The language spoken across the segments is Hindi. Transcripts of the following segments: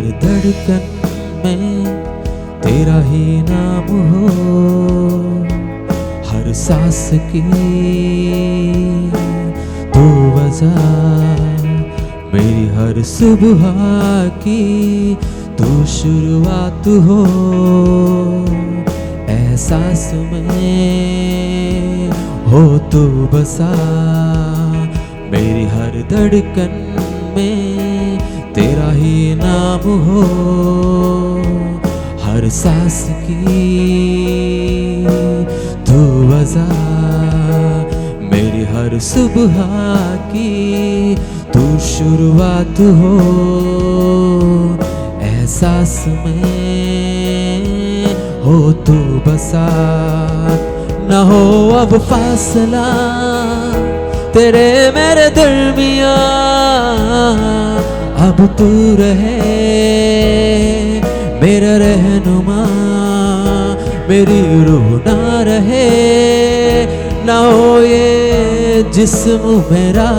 हर धड़कन में तेरा ही नाम हो, हर सांस की तू वजह, मेरी हर सुबह की तू शुरुआत हो। एहसास में हो तू बसा, मेरी हर धड़कन में तेरा ही नाम हो, हर सांस की तू वजह, मेरी हर सुबह की तू शुरुआत हो। एहसास में हो तू बसा, न हो अब फासला तेरे मेरे दरमियां, अब तू रहे मेरा रहनुमा, मेरी रूह ना रहे, ना हो ये जिस्म मेरा,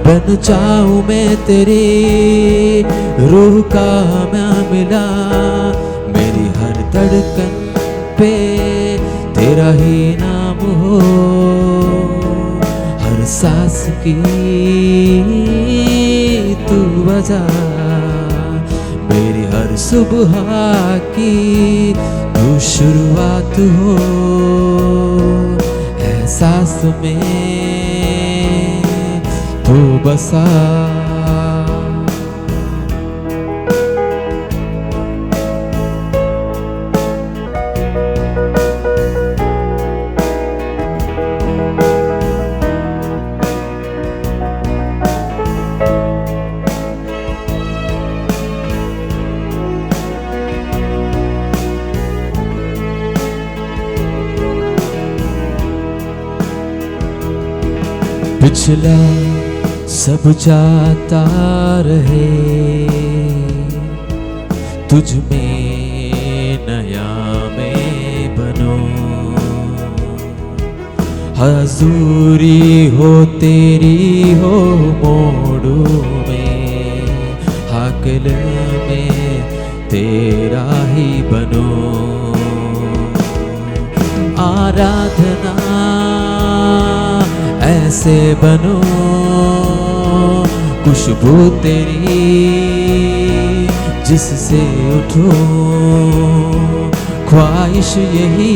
बन जाऊं मैं तेरी रूह का मैं मिला। मेरी हर धड़कन पे तेरा ही नाम हो, हर सांस की तू वजह, मेरी हर सुबह की तू शुरुआत हो। एहसास में तू बसा, पिछला सब जाता रहे, तुझ में नया मैं बनो, हजूरी हो तेरी हो मोड़ू में, हाकिल में तेरा ही बनो। आराधना ऐसे बनो, खुशबू तेरी जिससे उठो, ख्वाहिश यही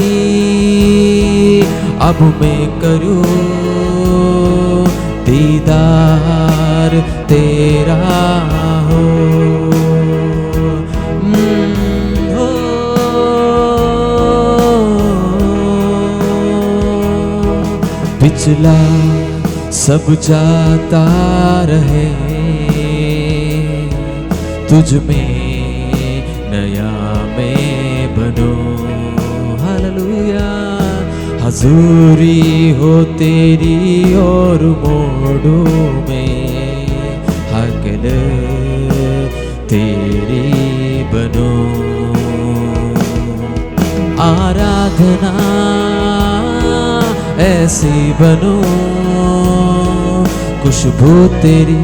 अब मैं करूं, दीदार तेरा हो। पिछला सब जाता रहे, तुझ में नया मैं बनो, हालेलुया। हजूरी हो तेरी और मोड़ो में, हाकिल तेरी बनो। आराधना ऐसी बनो, खुशबू तेरी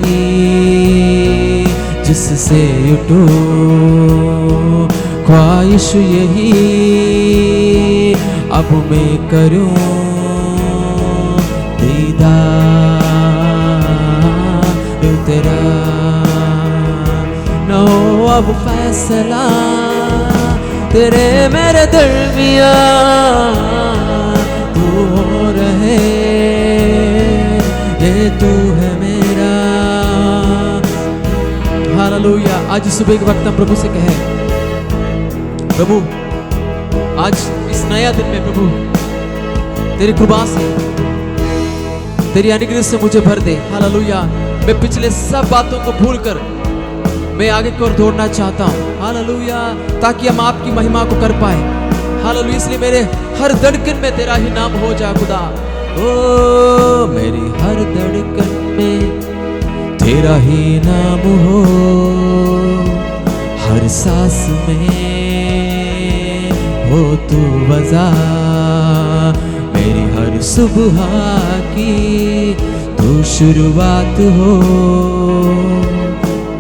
जिससे उठो, ख्वाहिश यही अब मैं करूं, दीदार तेरा। न हो अब फैसला तेरे मेरे दरमियां, तू हो रहे ये तू है मेरा, हालेलुया। आज सुबह के वक्त हम प्रभु से कहें, प्रभु आज इस नया दिन में प्रभु तेरी कृपा से, तेरी अनुग्रह से मुझे भर दे, हालेलुया। मैं पिछले सब बातों को भूलकर मैं आगे की ओर दौड़ना चाहता हूँ, हालेलुया, ताकि हम आपकी महिमा को कर पाए, हालेलुया। इसलिए मेरे हर धड़कन में तेरा ही नाम हो जा खुदा। ओ मेरी हर धड़कन में तेरा ही नाम हो, हर सांस में हो तू वजह, मेरी हर सुबह की तू शुरुआत हो।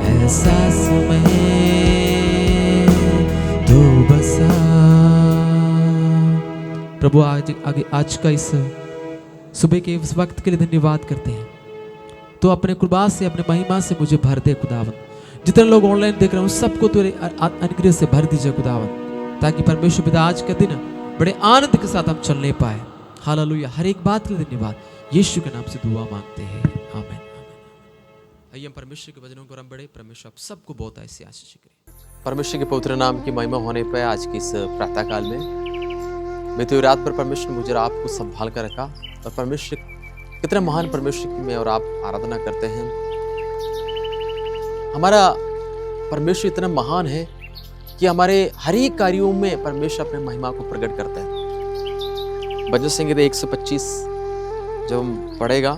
एहसास में प्रभु आज का इस सुबह के इस वक्त के लिए धन्यवाद करते हैं। तो अपने कृपा से, अपने महिमा से मुझे भर दे खुदावन। जितने लोग ऑनलाइन देख रहे हैं सबको तेरे अनुग्रह से भर दीजिए खुदावन, ताकि परमेश्वर पिता आज का दिन बड़े आनंद के साथ हम चलने पाए। हालेलुया। हर एक बात के लिए धन्यवाद। यीशु के नाम से दुआ मांगते हैं, आमीन। आइए हम परमेश्वर के वचनों को बड़े परमेश्वर आप सबको बहुत ऐसे आशीष करें। परमेश्वर के पवित्र नाम की महिमा होने पर आज की इस प्रातः काल में मैं तो रात पर परमेश्वर ने मुझे और आपको संभाल कर रखा। और परमेश्वर कितने महान परमेश्वर की मैं और आप आराधना करते हैं। हमारा परमेश्वर इतना महान है कि हमारे हर एक कार्यों में परमेश्वर अपने महिमा को प्रकट करता है। भजन संगीत 125 जब हम पढ़ेगा,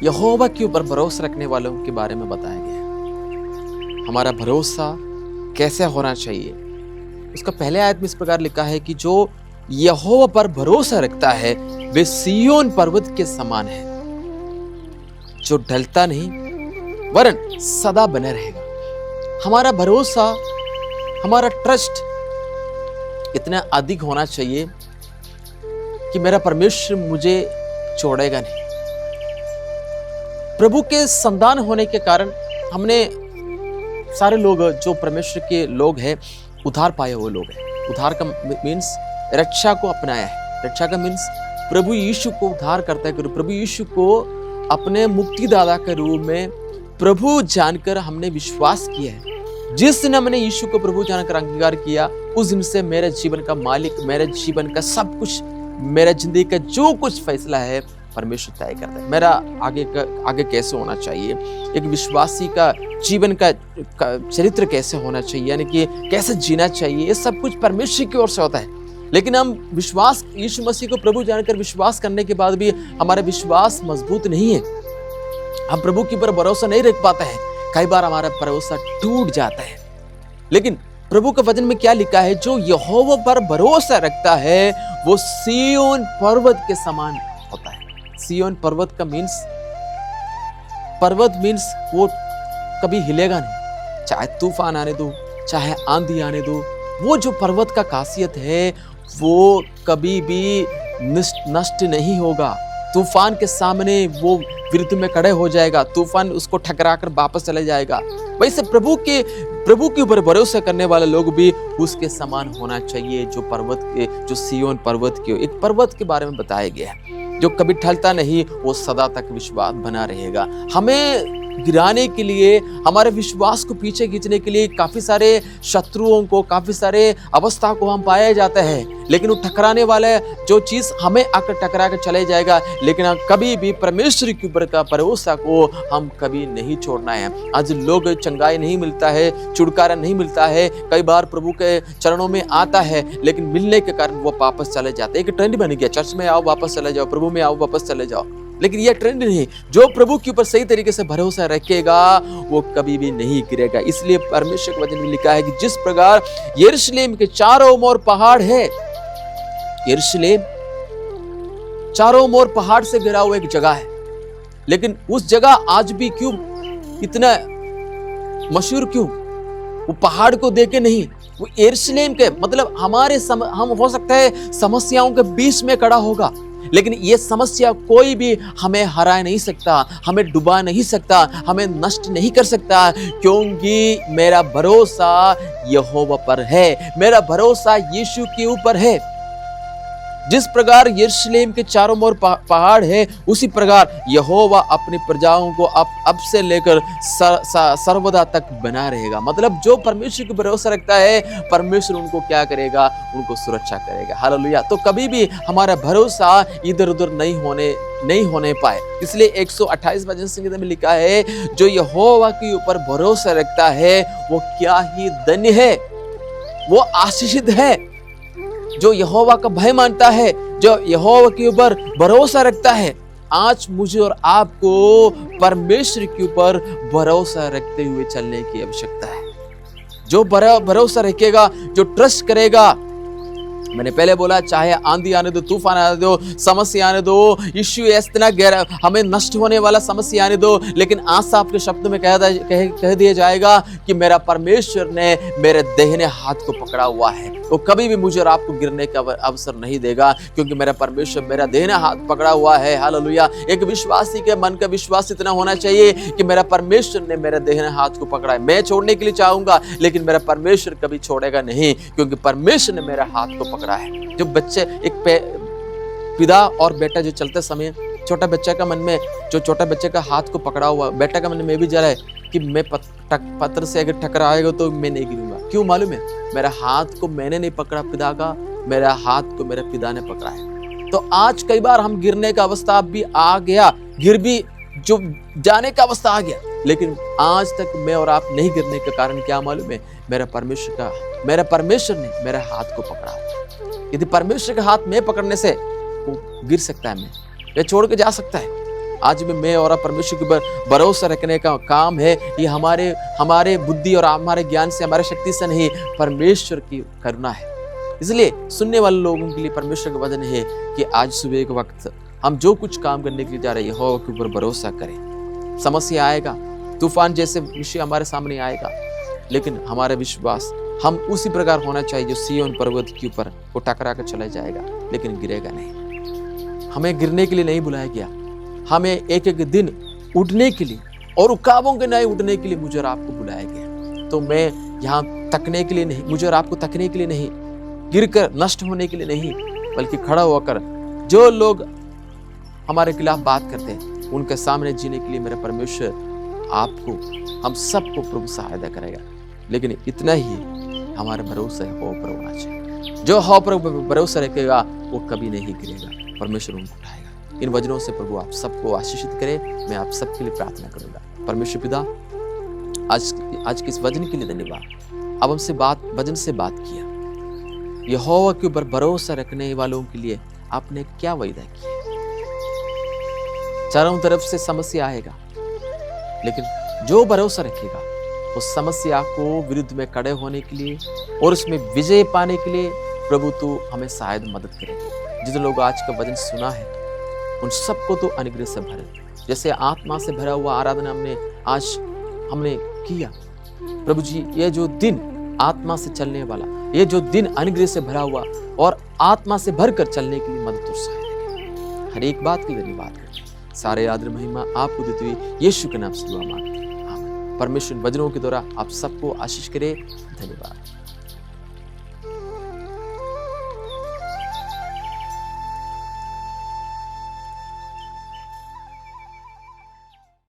यहोवा के ऊपर भरोसा रखने वालों के बारे में बताया गया है। हमारा भरोसा कैसे होना चाहिए, उसका पहले आयत में इस प्रकार लिखा है कि जो यहोवा पर भरोसा रखता है वे सिय्योन पर्वत के समान है, जो ढलता नहीं वरन सदा बने रहेगा। हमारा भरोसा, हमारा ट्रस्ट इतना अधिक होना चाहिए कि मेरा परमेश्वर मुझे छोड़ेगा नहीं। प्रभु के संतान होने के कारण हमने सारे लोग जो परमेश्वर के लोग हैं उद्धार पाए हुए लोग हैं। उद्धार का मीन्स रक्षा को अपनाया है। रक्षा का मीन्स प्रभु यीशु को उद्धार करता है। प्रभु यीशु को अपने मुक्तिदाता के रूप में प्रभु जानकर हमने विश्वास किया है। जिस दिन हमने यीशु को प्रभु जानकर अंगीकार किया, उस दिन से मेरे जीवन का मालिक, मेरे जीवन का सब कुछ, मेरा जिंदगी का जो कुछ फैसला है परमेश्वर तय करता है। मेरा आगे कैसे होना चाहिए, एक विश्वासी का जीवन का चरित्र कैसे होना चाहिए, यानी कि कैसे जीना चाहिए, ये सब कुछ परमेश्वर की ओर से होता है। लेकिन हम विश्वास, यीशु मसीह को प्रभु जानकर विश्वास करने के बाद भी हमारा विश्वास मजबूत नहीं है। हम प्रभु के ऊपर भरोसा नहीं रख पाते हैं। कई बार हमारा भरोसा टूट जाता है। लेकिन प्रभु के वचन में क्या लिखा है, जो यहोवा पर भरोसा रखता है वो सिय्योन पर्वत के समान होता है। सिय्योन पर्वत का पर्वत मीन्स वो कभी हिलेगा नहीं, चाहे तूफान आने दो, चाहे आंधी आने दो। वो जो पर्वत का खासियत है वो कभी भी नष्ट नहीं होगा। तूफान के सामने वो विरुद्ध में खड़े हो जाएगा, तूफान उसको ठकरा कर वापस चले जाएगा। वैसे प्रभु के ऊपर भरोसा करने वाले लोग भी उसके समान होना चाहिए। जो पर्वत के, जो सिय्योन पर्वत के, एक पर्वत के बारे में बताया गया है जो कभी ढलता नहीं, वो सदा तक विश्वास बना रहेगा। हमें गिराने के लिए, हमारे विश्वास को पीछे खींचने के लिए काफी सारे शत्रुओं को, काफी सारे अवस्था को हम पाए जाते हैं। लेकिन वो टकराने वाले जो चीज हमें आकर टकरा कर चले जाएगा, लेकिन हम कभी भी परमेश्वर के ऊपर का भरोसा को हम कभी नहीं छोड़ना है। आज लोग चंगाई नहीं मिलता है, छुटकारा नहीं मिलता है, कई बार प्रभु के चरणों में आता है लेकिन मिलने के कारण वो वापस चले जाते हैं। एक ट्रेंड बन गया, चर्च में आओ वापस चले जाओ, प्रभु में आओ वापस चले जाओ। लेकिन यह ट्रेंड नहीं। जो प्रभु के ऊपर सही तरीके से भरोसा रखेगा वो कभी भी नहीं गिरेगा। इसलिए परमेश्वर के वचन में लिखा है कि जिस प्रकार यरूशलेम के चारों ओर पहाड़ है, यरूशलेम चारों ओर पहाड़ से घिरा हुआ एक जगह है, लेकिन उस जगह आज भी क्यों इतना मशहूर क्यों? वो पहाड़ को देखे नहीं, वो यरूशलेम के, मतलब हम हो सकता है समस्याओं के बीच में खड़ा होगा, लेकिन ये समस्या कोई भी हमें हरा नहीं सकता, हमें डुबा नहीं सकता, हमें नष्ट नहीं कर सकता, क्योंकि मेरा भरोसा यहोवा पर है, मेरा भरोसा यीशु के ऊपर है। जिस प्रकार यरूशलेम के चारों ओर पहाड़ है, उसी प्रकार यहोवा अपनी प्रजाओं को अब से लेकर सर्वदा तक बना रहेगा। मतलब जो परमेश्वर को भरोसा रखता है, परमेश्वर उनको क्या करेगा? उनको सुरक्षा करेगा। हालेलुया। तो कभी भी हमारा भरोसा इधर उधर नहीं होने पाए। इसलिए 128 भजन संगीत में लिखा है, जो यहोवा के ऊपर भरोसा रखता है वो क्या ही धन्य है, वो आशीषित है। जो यहोवा का भय मानता है, जो यहोवा के ऊपर भरोसा रखता है। आज मुझे और आपको परमेश्वर के ऊपर भरोसा रखते हुए चलने की आवश्यकता है। जो भरोसा रखेगा, जो ट्रस्ट करेगा, मैंने पहले बोला, चाहे आंधी आने दो, तूफान आने दो, समस्या आने दो, इश्यू इतना गहरा, हमें नष्ट होने वाला समस्या आने दो, लेकिन आज से आपके शब्द में कह दिया जाएगा कि मेरा परमेश्वर ने मेरे दाहिने हाथ को पकड़ा हुआ है। वो कभी भी मुझे और आपको गिरने का अवसर नहीं देगा, क्योंकि मेरा परमेश्वर मेरा दाहिना हाथ पकड़ा हुआ है। हालेलुया। एक विश्वासी के मन का विश्वास इतना होना चाहिए कि मेरा परमेश्वर ने मेरे दाहिने हाथ को पकड़ा है। मैं छोड़ने के लिए चाहूंगा, लेकिन मेरा परमेश्वर कभी छोड़ेगा नहीं, क्योंकि परमेश्वर ने मेरा हाथ को पकड़ा है। जो बच्चे एक पिता और बेटा जो चलते समय छोटा बच्चा का मन में, जो छोटा बच्चे का हाथ को पकड़ा हुआ बेटा का मन में भी जा रहा है कि मैं पत्थर से अगर टकराएगा तो मैं नहीं गिरूंगा। क्यों मालूम है? मेरा हाथ को मैंने नहीं पकड़ा पिता का, मेरा हाथ को मेरे पिता ने पकड़ा है। तो आज कई बार हम गिरने का अवस्था भी आ गया, गिर भी जो जाने का अवस्था आ गया, लेकिन आज तक मैं और आप नहीं गिरने का कारण क्या मालूम है? मेरा परमेश्वर ने मेरे हाथ को पकड़ा। यदि परमेश्वर का हाथ में पकड़ने से वो गिर सकता है, मैं छोड़ के जा सकता है। आज भी मैं और परमेश्वर के ऊपर भरोसा रखने का काम है। ये हमारे बुद्धि और हमारे ज्ञान से, हमारे शक्ति से नहीं, परमेश्वर की करुणा है। इसलिए सुनने वाले लोगों के लिए परमेश्वर का वचन है कि आज सुबह के वक्त हम जो कुछ काम करने के लिए जा रहे हैं, यहोवा के ऊपर भरोसा करें। समस्या आएगा, तूफान जैसे विषय हमारे सामने आएगा, लेकिन हमारा विश्वास हम उसी प्रकार होना चाहिए जो सिय्योन पर्वत के ऊपर वो टकरा कर चला जाएगा, लेकिन गिरेगा नहीं। हमें गिरने के लिए नहीं बुलाया गया, हमें एक एक दिन उठने के लिए और रुकावों के नए उठने के लिए मुझे और आपको बुलाया गया। तो मैं यहाँ तकने के लिए नहीं, मुझे और आपको तकने के लिए नहीं, गिरकर नष्ट होने के लिए नहीं, बल्कि खड़ा होकर जो लोग हमारे खिलाफ बात करते हैं उनके सामने जीने के लिए मेरा परमेश्वर आपको, हम सबको प्रभु सहायता करेगा। लेकिन इतना ही हमारा भरोसा है हो पर होना चाहिए। जो हो पर भरोसा रखेगा वो कभी नहीं गिरेगा, परमेश्वर उनको उठाएगा। इन वचनों से प्रभु आप सबको आशीषित करे। मैं आप सबके लिए प्रार्थना करूंगा। परमेश्वर पिता, आज के इस वचन के लिए धन्यवाद। अब हमसे वचन से बात किया, यहोवा के ऊपर भरोसा रखने वालों के लिए आपने क्या वायदा किया। चारों तरफ से समस्या आएगा, लेकिन जो भरोसा रखेगा उस समस्या को विरुद्ध में खड़े होने के लिए और उसमें विजय पाने के लिए प्रभु तू हमें शायद मदद करेगी। जितने लोग आज का वचन सुना है उन सबको तो अनुग्रह से भरे, जैसे आत्मा से भरा हुआ आराधना हमने किया प्रभु जी। ये जो दिन आत्मा से चलने वाला, ये जो दिन अनुग्रह से भरा हुआ और आत्मा से भरकर चलने के लिए मदद और सहायता, हर एक बात की धन्यवाद करते। सारे आदर महिमा आपको देते हुए यीशु के नाम से दुआ मांगते हैं, आमीन। परमेश्वर वचनों के द्वारा आप सबको आशीष करे। धन्यवाद।